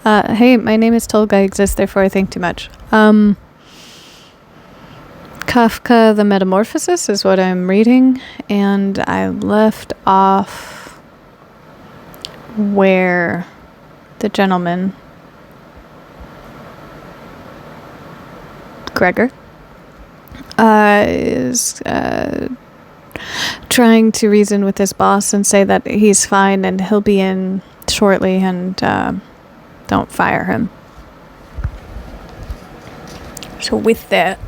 Hey, my name is Tolga. I exist, therefore I think too much. Kafka, the Metamorphosis is what I'm reading, and I left off where the gentleman, Gregor, is trying to reason with his boss and say that he's fine and he'll be in shortly and don't fire him. So with that,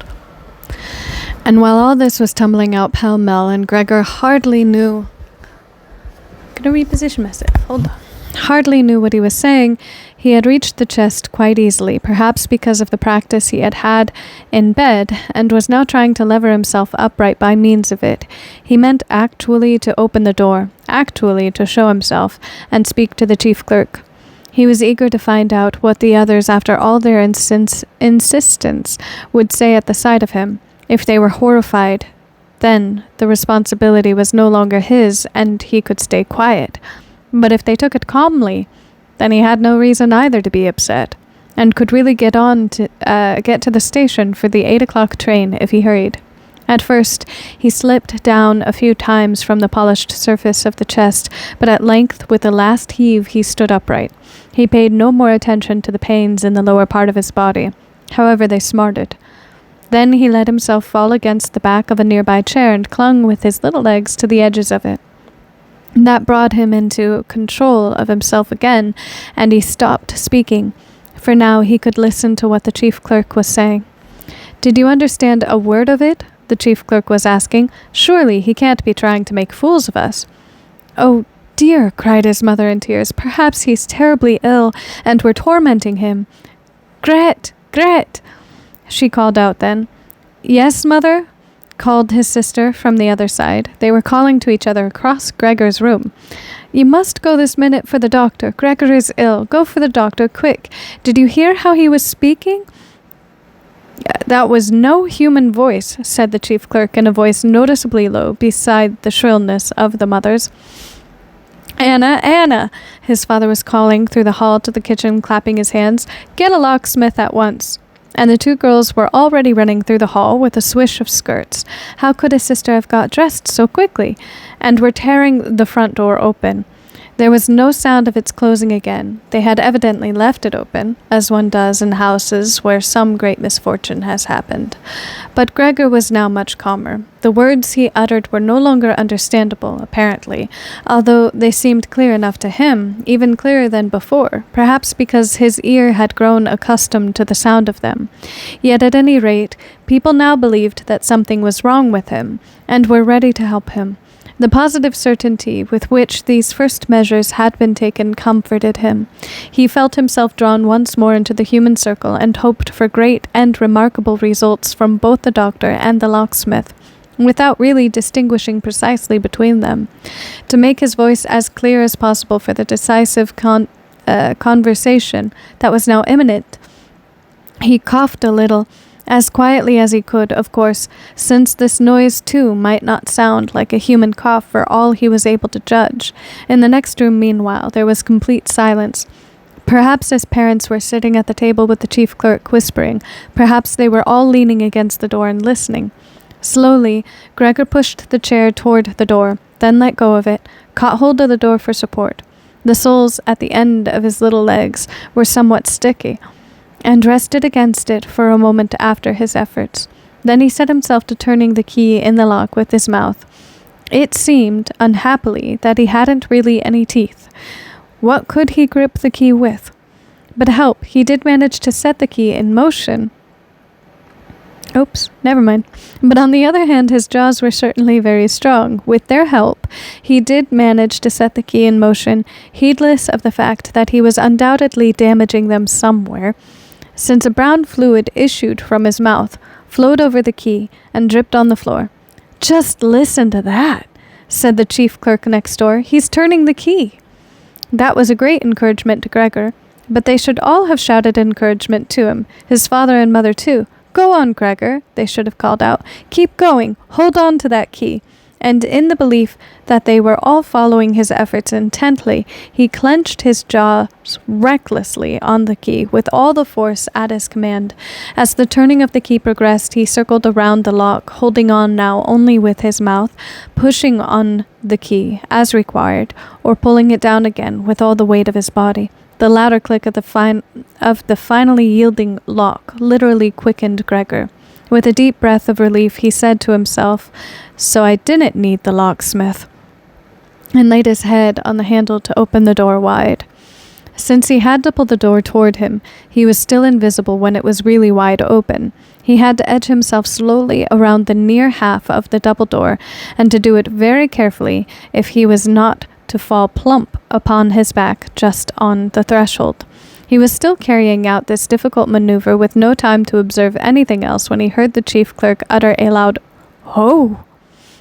and while all this was tumbling out pell-mell and Gregor hardly knew, gonna reposition myself, hold on, hardly knew what he was saying, he had reached the chest quite easily, perhaps because of the practice he had had in bed, and was now trying to lever himself upright by means of it. He meant actually to open the door, actually to show himself, and speak to the chief clerk. He was eager to find out what the others, after all their insistence, would say at the sight of him. If they were horrified, then the responsibility was no longer his, and he could stay quiet. But if they took it calmly, then he had no reason either to be upset, and could really get to the station for the 8 o'clock train if he hurried. At first, he slipped down a few times from the polished surface of the chest, but at length, with a last heave, he stood upright. He paid no more attention to the pains in the lower part of his body, however they smarted. Then he let himself fall against the back of a nearby chair and clung with his little legs to the edges of it. That brought him into control of himself again, and he stopped speaking, for now he could listen to what the chief clerk was saying. "Did you understand a word of it?" the chief clerk was asking. "Surely he can't be trying to make fools of us." "Oh, dear," cried his mother in tears. "Perhaps he's terribly ill, and we're tormenting him." "Gret! Gret!" she called out then. "Yes, mother?" called his sister from the other side. They were calling to each other across Gregor's room. "You must go this minute for the doctor. Gregor is ill. Go for the doctor, quick. Did you hear how he was speaking?" "That was no human voice," said the chief clerk in a voice noticeably low beside the shrillness of the mother's. "Anna, Anna!" his father was calling through the hall to the kitchen, clapping his hands. "Get a locksmith at once." And the two girls were already running through the hall with a swish of skirts. How could a sister have got dressed so quickly? And were tearing the front door open. There was no sound of its closing again. They had evidently left it open, as one does in houses where some great misfortune has happened. But Gregor was now much calmer. The words he uttered were no longer understandable, apparently, although they seemed clear enough to him, even clearer than before, perhaps because his ear had grown accustomed to the sound of them. Yet at any rate, people now believed that something was wrong with him, and were ready to help him. The positive certainty with which these first measures had been taken comforted him. He felt himself drawn once more into the human circle and hoped for great and remarkable results from both the doctor and the locksmith, without really distinguishing precisely between them. To make his voice as clear as possible for the decisive conversation that was now imminent, he coughed a little, as quietly as he could, of course, since this noise, too, might not sound like a human cough for all he was able to judge. In the next room, meanwhile, there was complete silence. Perhaps his parents were sitting at the table with the chief clerk, whispering. Perhaps they were all leaning against the door and listening. Slowly, Gregor pushed the chair toward the door, then let go of it, caught hold of the door for support. The soles at the end of his little legs were somewhat sticky, and rested against it for a moment after his efforts. Then he set himself to turning the key in the lock with his mouth. It seemed, unhappily, that he hadn't really any teeth. What could he grip the key with? But help, he did manage to set the key in motion. Oops, never mind. But on the other hand, his jaws were certainly very strong. With their help, he did manage to set the key in motion, heedless of the fact that he was undoubtedly damaging them somewhere, since a brown fluid issued from his mouth, flowed over the key, and dripped on the floor. "Just listen to that," said the chief clerk next door. "He's turning the key." That was a great encouragement to Gregor, but they should all have shouted encouragement to him, his father and mother too. "Go on, Gregor," they should have called out. "Keep going. Hold on to that key." and in the belief that they were all following his efforts intently, he clenched his jaws recklessly on the key with all the force at his command. As the turning of the key progressed, he circled around the lock, holding on now only with his mouth, pushing on the key as required, or pulling it down again with all the weight of his body. The louder click of the finally yielding lock literally quickened Gregor. With a deep breath of relief, he said to himself, "So I didn't need the locksmith," and laid his head on the handle to open the door wide. Since he had to pull the door toward him, he was still invisible when it was really wide open. He had to edge himself slowly around the near half of the double door, and to do it very carefully if he was not to fall plump upon his back just on the threshold. He was still carrying out this difficult maneuver with no time to observe anything else when he heard the chief clerk utter a loud "Ho!"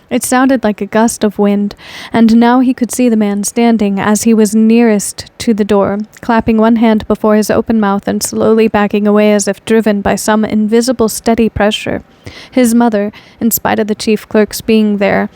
It sounded like a gust of wind, and now he could see the man standing as he was nearest to the door, clapping one hand before his open mouth and slowly backing away as if driven by some invisible steady pressure. His mother, in spite of the chief clerk's being there,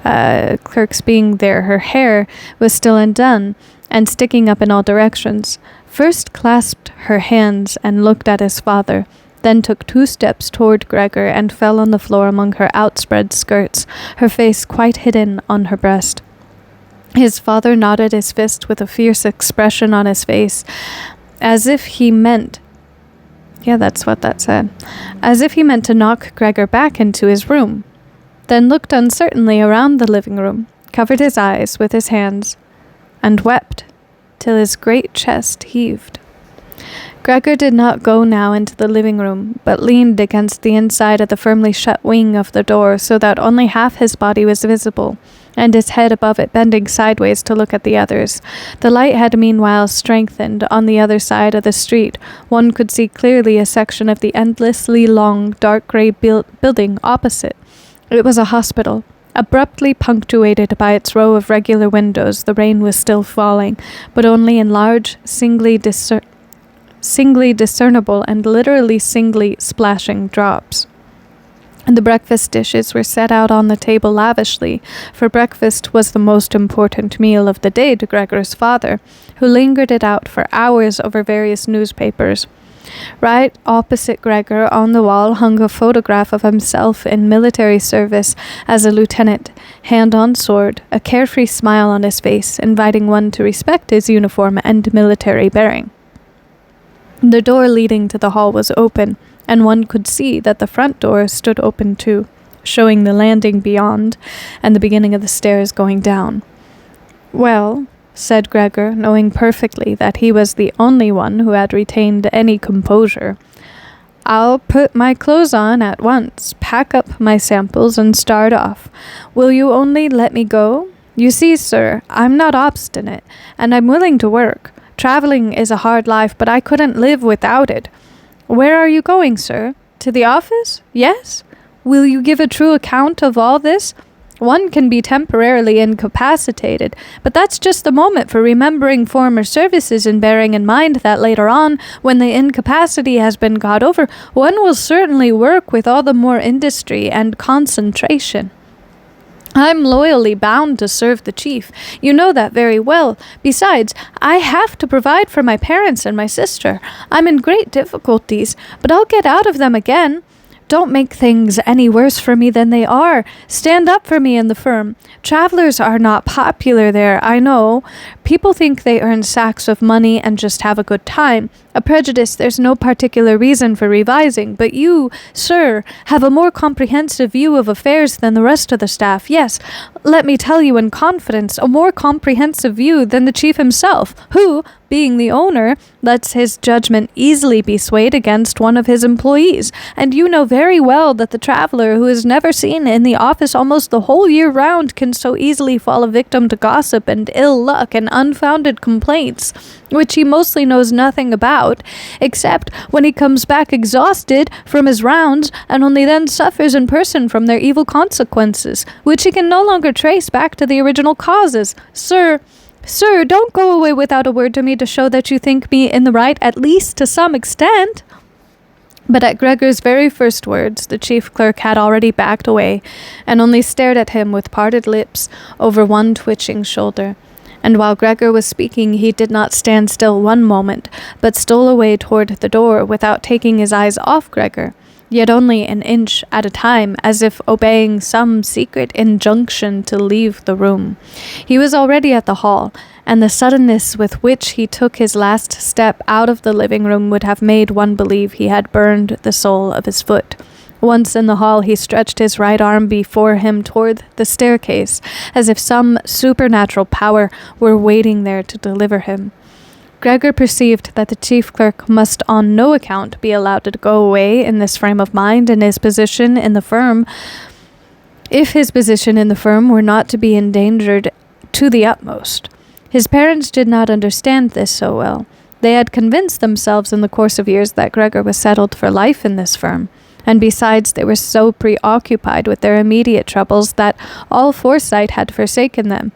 her hair was still undone and sticking up in all directions, first clasped her hands and looked at his father, then took 2 steps toward Gregor and fell on the floor among her outspread skirts, her face quite hidden on her breast. His father nodded his fist with a fierce expression on his face, as if he meant that's what that said, as if he meant to knock Gregor back into his room, then looked uncertainly around the living room, covered his eyes with his hands, and wept till his great chest heaved. Gregor did not go now into the living room, but leaned against the inside of the firmly shut wing of the door so that only half his body was visible, and his head above it bending sideways to look at the others. The light had meanwhile strengthened on the other side of the street. One could see clearly a section of the endlessly long, dark grey building opposite. It was a hospital. Abruptly punctuated by its row of regular windows, the rain was still falling, but only in large, singly discernible and literally singly splashing drops. The breakfast dishes were set out on the table lavishly, for breakfast was the most important meal of the day to Gregor's father, who lingered it out for hours over various newspapers. Right opposite Gregor on the wall hung a photograph of himself in military service as a lieutenant, hand on sword, a carefree smile on his face, inviting one to respect his uniform and military bearing. The door leading to the hall was open, and one could see that the front door stood open too, showing the landing beyond and the beginning of the stairs going down. "Well," said Gregor, knowing perfectly that he was the only one who had retained any composure, "I'll put my clothes on at once, pack up my samples, and start off. Will you only let me go? You see, sir, I'm not obstinate, and I'm willing to work. Traveling is a hard life, but I couldn't live without it. Where are you going, sir? To the office? Yes? Will you give a true account of all this? One can be temporarily incapacitated, but that's just the moment for remembering former services and bearing in mind that later on, when the incapacity has been got over, one will certainly work with all the more industry and concentration. I'm loyally bound to serve the chief. You know that very well. Besides, I have to provide for my parents and my sister. I'm in great difficulties, but I'll get out of them again. Don't make things any worse for me than they are. Stand up for me in the firm. Travelers are not popular there, I know. People think they earn sacks of money and just have a good time. A prejudice there's no particular reason for revising, but you, sir, have a more comprehensive view of affairs than the rest of the staff. Yes, let me tell you in confidence, a more comprehensive view than the chief himself, who, being the owner, lets his judgment easily be swayed against one of his employees. And you know very well that the traveler who is never seen in the office almost the whole year round can so easily fall a victim to gossip and ill luck and unfounded complaints, which he mostly knows nothing about, except when he comes back exhausted from his rounds and only then suffers in person from their evil consequences, which he can no longer trace back to the original causes. Sir, don't go away without a word to me to show that you think me in the right, at least to some extent." But at Gregor's very first words, the chief clerk had already backed away and only stared at him with parted lips over one twitching shoulder. And while Gregor was speaking, he did not stand still one moment, but stole away toward the door without taking his eyes off Gregor, yet only an inch at a time, as if obeying some secret injunction to leave the room. He was already at the hall, and the suddenness with which he took his last step out of the living room would have made one believe he had burned the sole of his foot. Once in the hall, he stretched his right arm before him toward the staircase, as if some supernatural power were waiting there to deliver him. Gregor perceived that the chief clerk must on no account be allowed to go away in this frame of mind, and his position in the firm, if his position in the firm were not to be endangered to the utmost. His parents did not understand this so well. They had convinced themselves in the course of years that Gregor was settled for life in this firm, and besides they were so preoccupied with their immediate troubles that all foresight had forsaken them.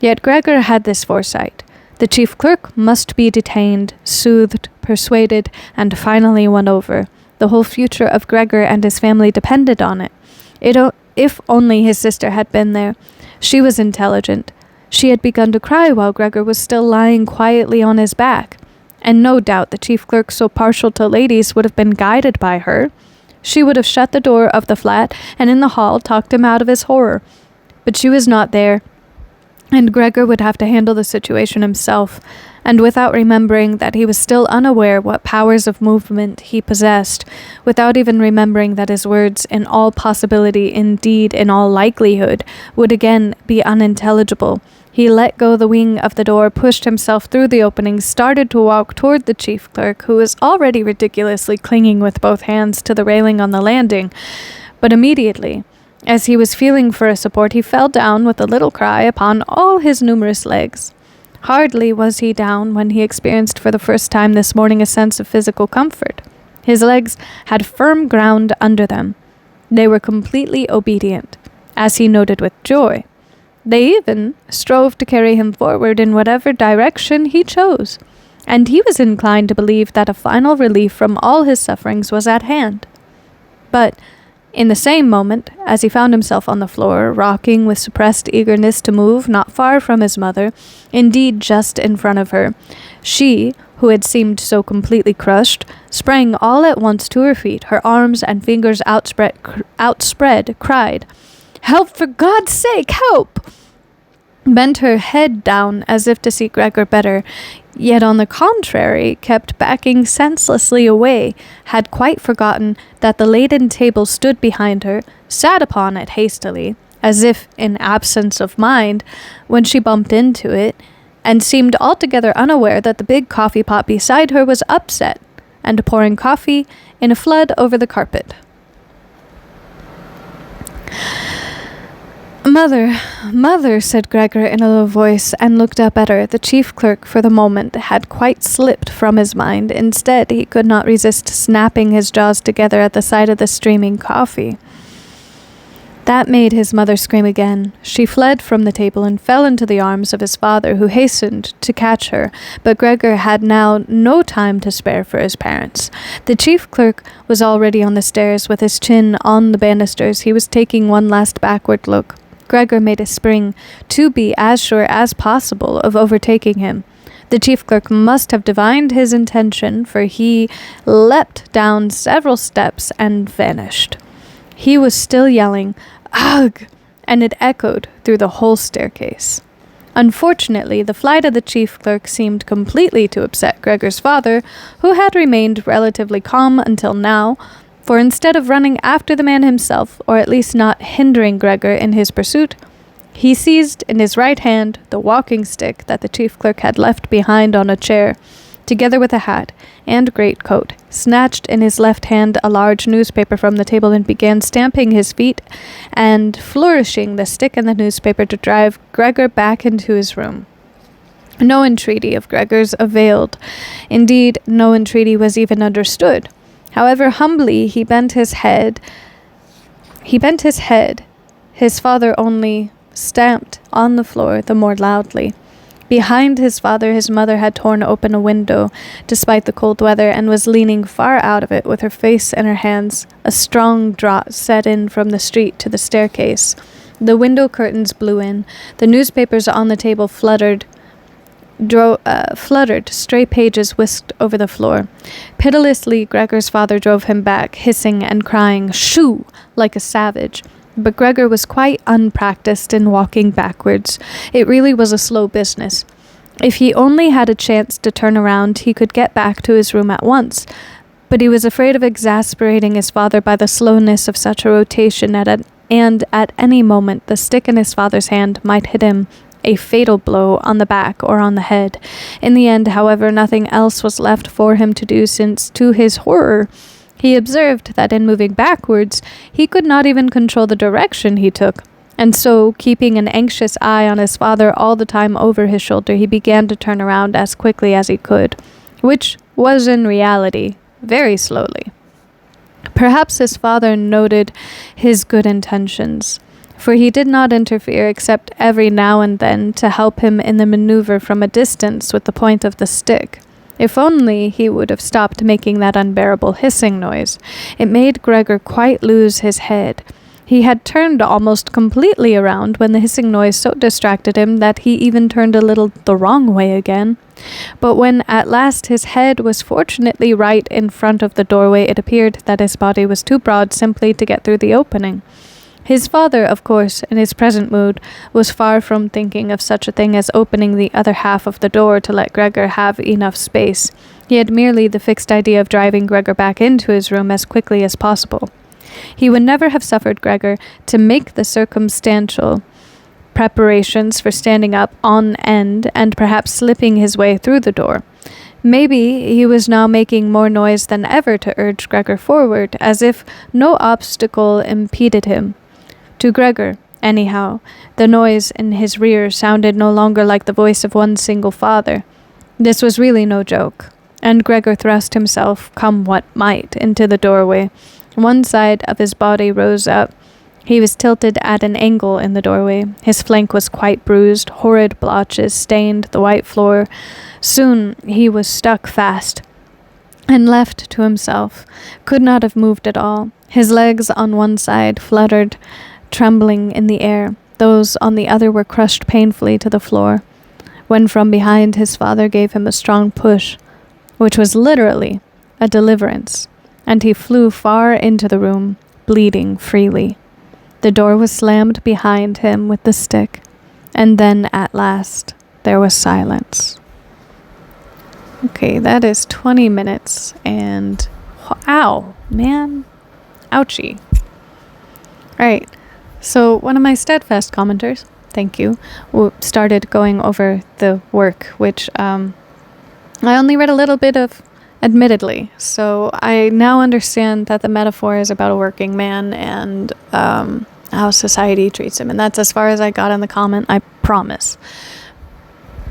Yet Gregor had this foresight. The chief clerk must be detained, soothed, persuaded, and finally won over. The whole future of Gregor and his family depended on it. If only his sister had been there. She was intelligent. She had begun to cry while Gregor was still lying quietly on his back, and no doubt the chief clerk, so partial to ladies, would have been guided by her. She would have shut the door of the flat and in the hall talked him out of his horror. But she was not there, and Gregor would have to handle the situation himself, and without remembering that he was still unaware what powers of movement he possessed, without even remembering that his words, in all possibility, indeed in all likelihood, would again be unintelligible, he let go the wing of the door, pushed himself through the opening, started to walk toward the chief clerk, who was already ridiculously clinging with both hands to the railing on the landing. But immediately, as he was feeling for a support, he fell down with a little cry upon all his numerous legs. Hardly was he down when he experienced for the first time this morning a sense of physical comfort. His legs had firm ground under them. They were completely obedient, as he noted with joy. They even strove to carry him forward in whatever direction he chose, and he was inclined to believe that a final relief from all his sufferings was at hand. But in the same moment, as he found himself on the floor, rocking with suppressed eagerness to move, not far from his mother, indeed just in front of her, she, who had seemed so completely crushed, sprang all at once to her feet, her arms and fingers outspread, cried, "Help, for God's sake, help!" Bent her head down as if to see Gregor better, yet on the contrary kept backing senselessly away, had quite forgotten that the laden table stood behind her, sat upon it hastily, as if in absence of mind, when she bumped into it, and seemed altogether unaware that the big coffee pot beside her was upset, and pouring coffee in a flood over the carpet. Mother, said Gregor in a low voice, and looked up at her. The chief clerk, for the moment, had quite slipped from his mind. Instead, he could not resist snapping his jaws together at the sight of the streaming coffee. That made his mother scream again. She fled from the table and fell into the arms of his father, who hastened to catch her, but Gregor had now no time to spare for his parents. The chief clerk was already on the stairs with his chin on the banisters. He was taking one last backward look. Gregor made a spring, to be as sure as possible of overtaking him. The chief clerk must have divined his intention, for he leapt down several steps and vanished. He was still yelling, "Ugh!" and it echoed through the whole staircase. Unfortunately, the flight of the chief clerk seemed completely to upset Gregor's father, who had remained relatively calm until now, for instead of running after the man himself, or at least not hindering Gregor in his pursuit, he seized in his right hand the walking stick that the chief clerk had left behind on a chair, together with a hat and greatcoat, snatched in his left hand a large newspaper from the table, and began stamping his feet and flourishing the stick and the newspaper to drive Gregor back into his room. No entreaty of Gregor's availed. Indeed, no entreaty was even understood. However humbly he bent his head, his father only stamped on the floor the more loudly. Behind his father, his mother had torn open a window, despite the cold weather, and was leaning far out of it with her face in her hands. A strong draught set in from the street to the staircase. The window curtains blew in. The newspapers on the table fluttered. Stray pages whisked over the floor. Pitilessly, Gregor's father drove him back, hissing and crying, "Shoo!" like a savage. But Gregor was quite unpracticed in walking backwards. It really was a slow business. If he only had a chance to turn around, he could get back to his room at once. But he was afraid of exasperating his father by the slowness of such a rotation, and at any moment the stick in his father's hand might hit him a fatal blow on the back or on the head. In the end, however, nothing else was left for him to do, since, to his horror, he observed that in moving backwards, he could not even control the direction he took. And so, keeping an anxious eye on his father all the time over his shoulder, he began to turn around as quickly as he could, which was in reality very slowly. Perhaps his father noted his good intentions, for he did not interfere except every now and then to help him in the maneuver from a distance with the point of the stick. If only he would have stopped making that unbearable hissing noise. It made Gregor quite lose his head. He had turned almost completely around when the hissing noise so distracted him that he even turned a little the wrong way again. But when at last his head was fortunately right in front of the doorway, it appeared that his body was too broad simply to get through the opening. His father, of course, in his present mood, was far from thinking of such a thing as opening the other half of the door to let Gregor have enough space. He had merely the fixed idea of driving Gregor back into his room as quickly as possible. He would never have suffered Gregor to make the circumstantial preparations for standing up on end and perhaps slipping his way through the door. Maybe he was now making more noise than ever to urge Gregor forward, as if no obstacle impeded him. To Gregor, anyhow, the noise in his rear sounded no longer like the voice of one single father. This was really no joke, and Gregor thrust himself, come what might, into the doorway. One side of his body rose up. He was tilted at an angle in the doorway. His flank was quite bruised. Horrid blotches stained the white floor. Soon he was stuck fast, and left to himself, could not have moved at all. His legs on one side fluttered, trembling in the air. Those on the other were crushed painfully to the floor, when from behind his father gave him a strong push, which was literally a deliverance, and he flew far into the room, bleeding freely. The door was slammed behind him with the stick, and then at last there was silence. Okay, that is 20 minutes, and ow, man, ouchie. Alright, so one of my steadfast commenters, thank you, started going over the work, which I only read a little bit of, admittedly, so I now understand that the metaphor is about a working man and how society treats him, and that's as far as I got in the comment, I promise.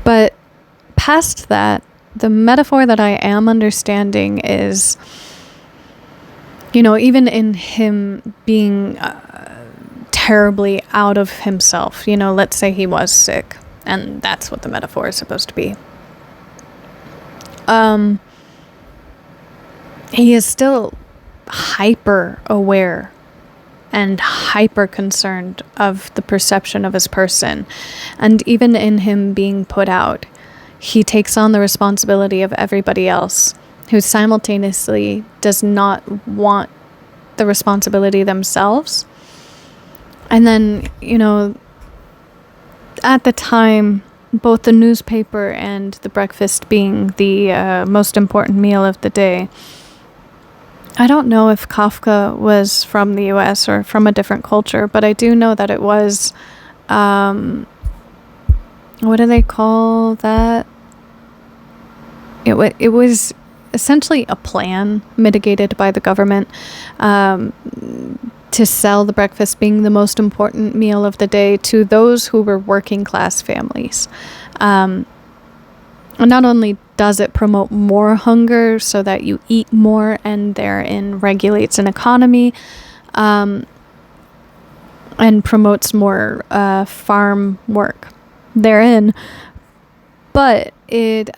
But past that, the metaphor that I am understanding is, even in him being terribly out of himself, let's say he was sick, and that's what the metaphor is supposed to be. He is still hyper aware and hyper concerned of the perception of his person. And even in him being put out, he takes on the responsibility of everybody else who simultaneously does not want the responsibility themselves. And then, at the time, both the newspaper and the breakfast being the most important meal of the day, I don't know if Kafka was from the US or from a different culture, but I do know that it was, what do they call that? It was essentially a plan mitigated by the government to sell the breakfast being the most important meal of the day to those who were working class families. And not only does it promote more hunger so that you eat more and therein regulates an economy and promotes more farm work therein, But it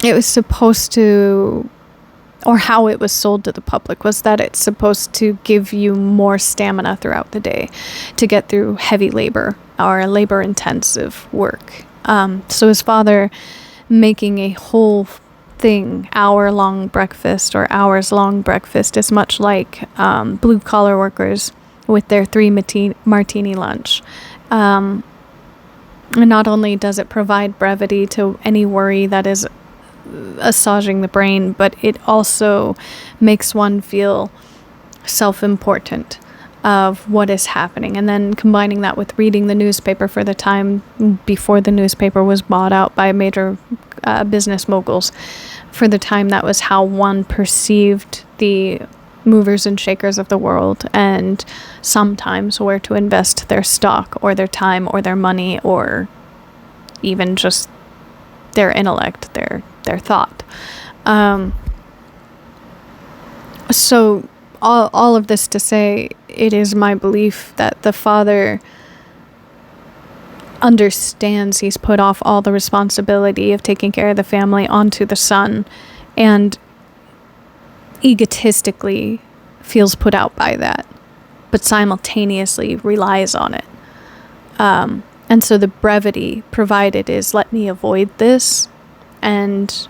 was supposed to, or how it was sold to the public was that it's supposed to give you more stamina throughout the day to get through heavy labor or labor intensive work. So his father making a whole thing hour-long breakfast or hours-long breakfast is much like blue-collar workers with their 3 martini lunch. And not only does it provide brevity to any worry that is assuaging the brain, but it also makes one feel self-important of what is happening. And then combining that with reading the newspaper for the time before the newspaper was bought out by major business moguls, for the time that was how one perceived the movers and shakers of the world, and sometimes where to invest their stock or their time or their money or even just their intellect, their thought. So all of this to say, it is my belief that the father understands he's put off all the responsibility of taking care of the family onto the son, and egotistically feels put out by that, but simultaneously relies on it. And so the brevity provided is, let me avoid this and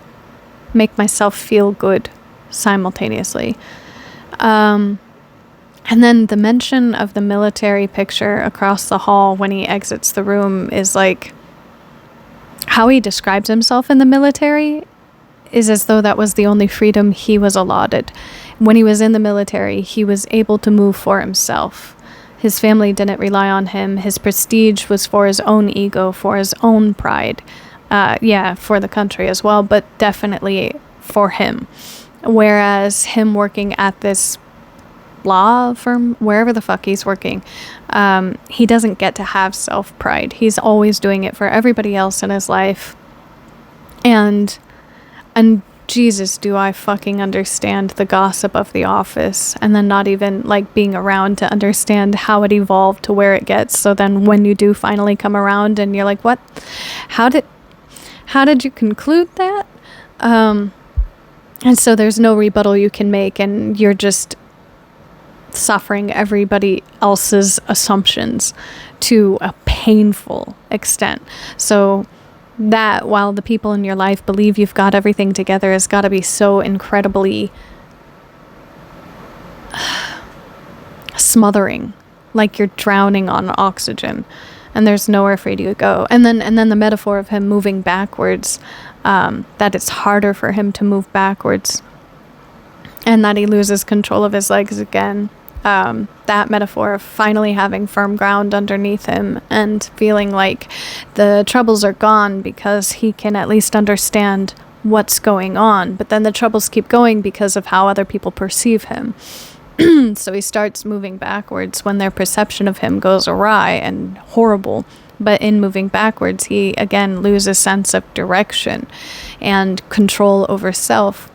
make myself feel good simultaneously. And then the mention of the military picture across the hall when he exits the room is like, how he describes himself in the military is as though that was the only freedom he was allotted. When he was in the military, he was able to move for himself. His family didn't rely on him. His prestige was for his own ego, for his own pride. For the country as well, but definitely for him. Whereas him working at this law firm, wherever the fuck he's working, he doesn't get to have self-pride. He's always doing it for everybody else in his life. And Jesus, do I fucking understand the gossip of the office, and then not even like being around to understand how it evolved to where it gets. So then when you do finally come around and you're like, what? How did you conclude that? And so there's no rebuttal you can make, and you're just suffering everybody else's assumptions to a painful extent. So that, while the people in your life believe you've got everything together, has got to be so incredibly smothering, like you're drowning on oxygen and there's nowhere for you to go. And then the metaphor of him moving backwards, that it's harder for him to move backwards and that he loses control of his legs again. That metaphor of finally having firm ground underneath him and feeling like the troubles are gone because he can at least understand what's going on. But then the troubles keep going because of how other people perceive him. So he starts moving backwards when their perception of him goes awry and horrible. But in moving backwards, he again loses sense of direction and control over self.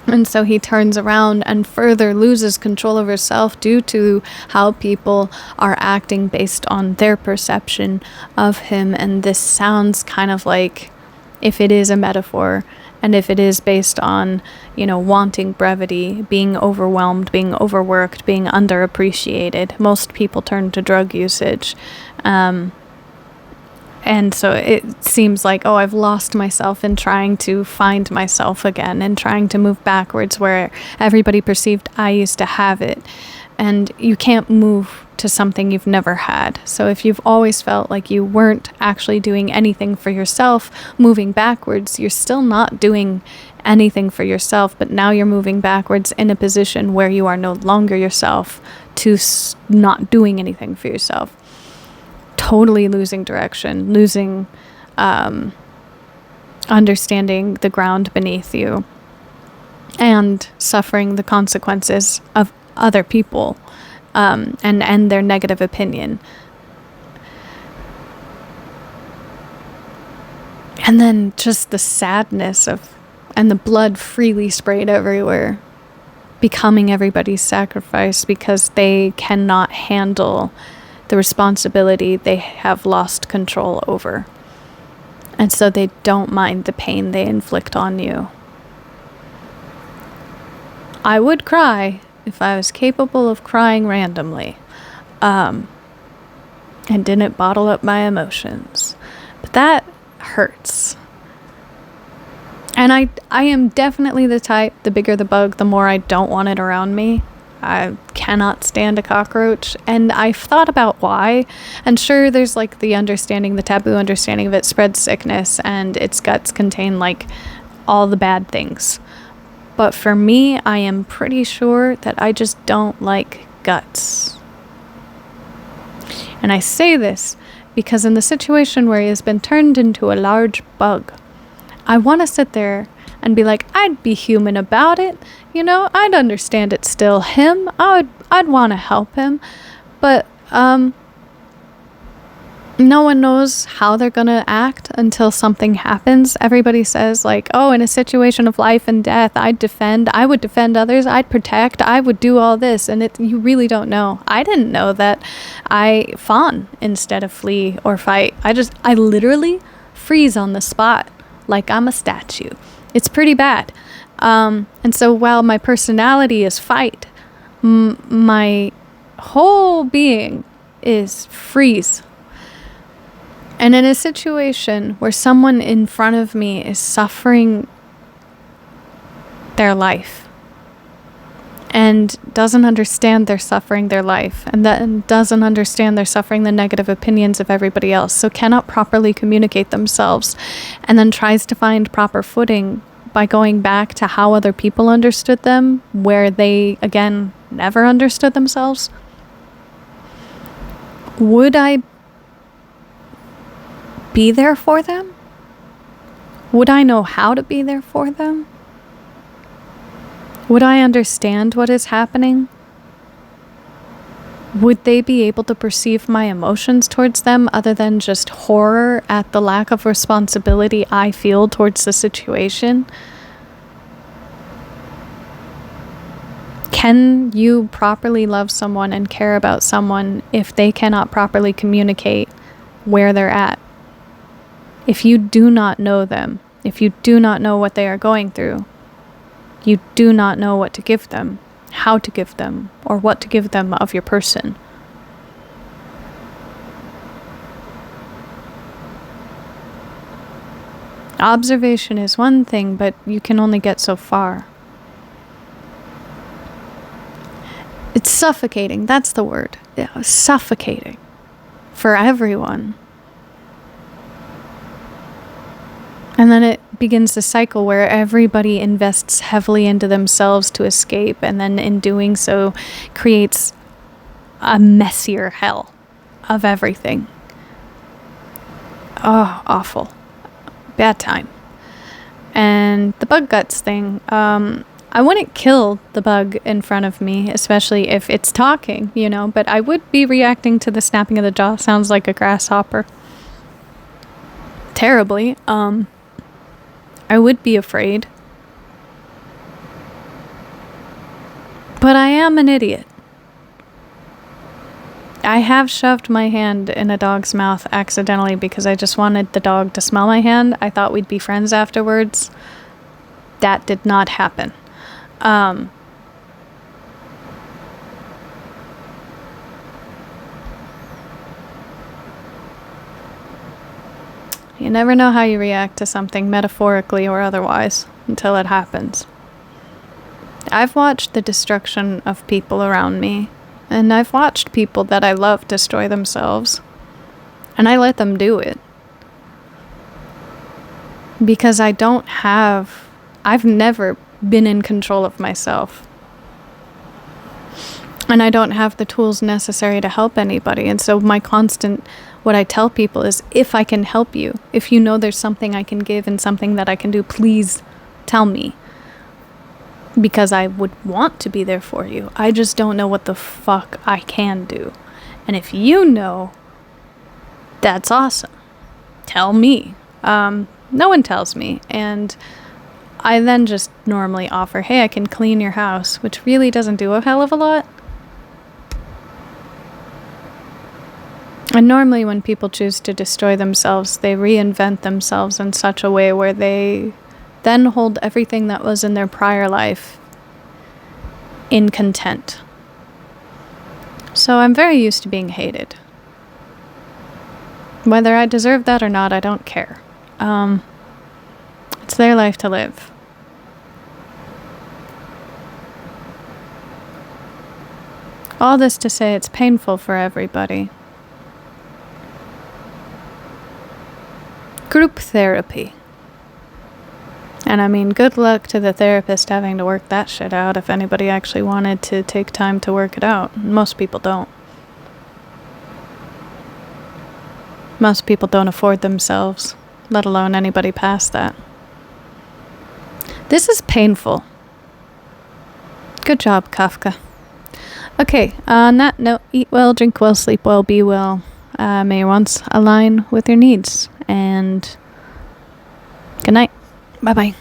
And so he turns around and further loses control of herself due to how people are acting based on their perception of him. And this sounds kind of like, if it is a metaphor, and if it is based on, wanting brevity, being overwhelmed, being overworked, being underappreciated, most people turn to drug usage. And so it seems like, I've lost myself in trying to find myself again and trying to move backwards where everybody perceived I used to have it. And you can't move to something you've never had. So if you've always felt like you weren't actually doing anything for yourself, moving backwards, you're still not doing anything for yourself, but now you're moving backwards in a position where you are no longer yourself to not doing anything for yourself. Totally losing direction, losing understanding the ground beneath you, and suffering the consequences of other people and their negative opinion. And then just the sadness and the blood freely sprayed everywhere, becoming everybody's sacrifice because they cannot handle the responsibility they have lost control over. And so they don't mind the pain they inflict on you. I would cry if I was capable of crying randomly, and didn't bottle up my emotions. But that hurts. And I am definitely the type, the bigger the bug, the more I don't want it around me. I cannot stand a cockroach, and I've thought about why. And sure, there's like the taboo understanding of it spreads sickness, and its guts contain like all the bad things. But for me, I am pretty sure that I just don't like guts. And I say this because in the situation where he has been turned into a large bug, I want to sit there and be like, I'd be human about it. You know, I'd understand it's still him. I'd want to help him. But no one knows how they're going to act until something happens. Everybody says like, oh, in a situation of life and death, I would defend others, I'd protect, I would do all this. And you really don't know. I didn't know that I fawn instead of flee or fight. I literally freeze on the spot like I'm a statue. It's pretty bad. And so while my personality is fight, my whole being is freeze. And in a situation where someone in front of me is suffering their life and doesn't understand they're suffering their life, and then doesn't understand they're suffering the negative opinions of everybody else, so cannot properly communicate themselves, and then tries to find proper footing by going back to how other people understood them, where they, again, never understood themselves, would I be there for them? Would I know how to be there for them? Would I understand what is happening? Would they be able to perceive my emotions towards them other than just horror at the lack of responsibility I feel towards the situation? Can you properly love someone and care about someone if they cannot properly communicate where they're at? If you do not know them, if you do not know what they are going through, you do not know what to give them, how to give them, or what to give them of your person. Observation is one thing, but you can only get so far. It's suffocating, that's the word. Yeah, suffocating for everyone. And then it begins the cycle where everybody invests heavily into themselves to escape, and then in doing so creates a messier hell of everything. Oh, awful. Bad time. And the bug guts thing, I wouldn't kill the bug in front of me, especially if it's talking, but I would be reacting to the snapping of the jaw. Sounds like a grasshopper. Terribly. I would be afraid. But I am an idiot. I have shoved my hand in a dog's mouth accidentally because I just wanted the dog to smell my hand. I thought we'd be friends afterwards. That did not happen. You never know how you react to something, metaphorically or otherwise, until it happens. I've watched the destruction of people around me, and I've watched people that I love destroy themselves, and I let them do it. Because I've never been in control of myself. And I don't have the tools necessary to help anybody, and so what I tell people is, if I can help you, if you know there's something I can give and something that I can do, please tell me. Because I would want to be there for you. I just don't know what the fuck I can do. And if you know, that's awesome. Tell me. No one tells me. And I then just normally offer, hey, I can clean your house, which really doesn't do a hell of a lot. And normally when people choose to destroy themselves, they reinvent themselves in such a way where they then hold everything that was in their prior life in contempt. So I'm very used to being hated. Whether I deserve that or not, I don't care. It's their life to live. All this to say it's painful for everybody. Group therapy. And I mean, good luck to the therapist having to work that shit out if anybody actually wanted to take time to work it out. Most people don't. Most people don't afford themselves, let alone anybody past that. This is painful. Good job, Kafka. Okay, on that note, eat well, drink well, sleep well, be well. May your wants align with your needs. And good night. Bye-bye.